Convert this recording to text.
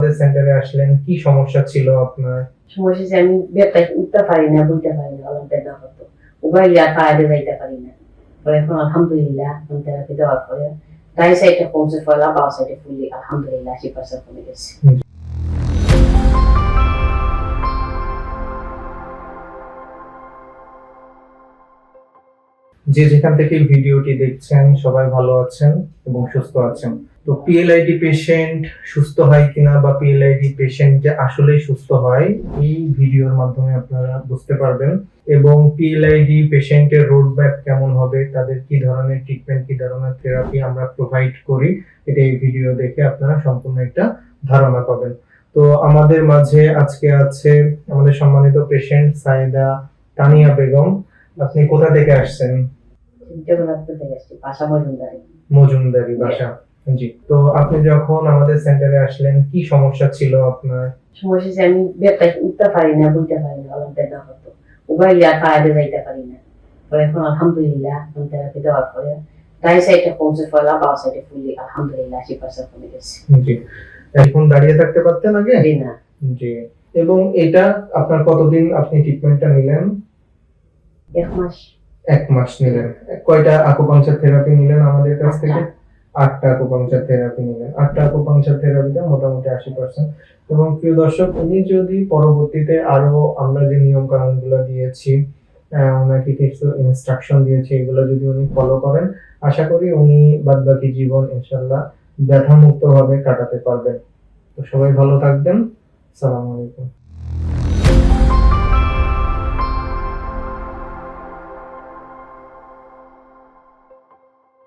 আমাদের সেন্টারে আসলেন, কি সমস্যা ছিল আপনার? সমস্যা যে আমি বেডটা উঠতে পারি না, বইতে পারি না, আমার বেদনা হতো। উবাই টায়ারে যাইতে পারি না। পরে এখন আলহামদুলিল্লাহ থেরাপি দেওয়ার পরে ডাই সাইডটা কমছে, ফয়লা বাঁ সাইডে ফুললি আলহামদুলিল্লাহ 80% কমে গেছে। যে যেখান থেকে ভিডিওটি দেখছেন সবাই ভালো আছেন এবং সুস্থ আছেন। তো পিএলআইডি পেশেন্ট সুস্থ হয় কিনা বা পিএলআইডি পেশেন্ট যে আসলেই সুস্থ হয় এই ভিডিওর মাধ্যমে আপনারা বুঝতে পারবেন, এবং পিএলআইডি পেশেন্টের রোডম্যাপ কেমন হবে, তাদের কি ধরনের ট্রিটমেন্ট, কি ধরনের থেরাপি আমরা প্রোভাইড করি, এটা এই ভিডিও দেখে আপনারা সম্পূর্ণ একটা ধারণা পাবেন। তো আমাদের মাঝে আজকে আছে আমাদের সম্মানিত পেশেন্ট সাইদা তানিয়া বেগম। আপনি কোথা থেকে আসছেন? জগন্নাথপুর থেকে আসছি, বাসা মজুমদারি। মজুমদারি বাসা। জি, তো আপনি যখন আমাদের সেন্টারে আসলেন কি সমস্যা ছিল আপনার? সমস্যা যে আমি বেডটা উঠতে পারি না, বইতে পারি না, আমার বেদনা হতো। উবাই টায়ারে যাইতে পারি না। পরে এখন আলহামদুলিল্লাহ থেরাপি দেওয়ার পরে ডাই সাইডটা কমছে, ফয়লা বাঁ সাইডে ফুললি আলহামদুলিল্লাহ 80% কমে গেছে। জি, এখন দাঁড়িয়ে থাকতে পারতেন আগে? জি না। জি, এবং এটা আপনার কতদিন আপনি ট্রিটমেন্টটা নিলেন? 1 মাস। 1 মাস নিলেন। কয়টা আকুপাংচার থেরাপি নিলেন আমাদের কাছ থেকে? 8টা আকুপাংচার থেরাপি নিলেন। 8টা আকুপাংচার থেরাপিতে মোটামুটি 80%। এবং প্রিয় দর্শক, উনি যদি পরবর্তীতে আরো আমরা যে নিয়ম কানুনগুলো দিয়েছি, ওনাকে কিছু ইনস্ট্রাকশন দিয়েছি, এগুলো যদি উনি ফলো করেন, আশা করি উনি বাদবাকি জীবন ইনশাআল্লাহ ব্যথামুক্ত ভাবে কাটাতে পারবেন। তো সবাই ভালো থাকবেন। আসসালামু আলাইকুম।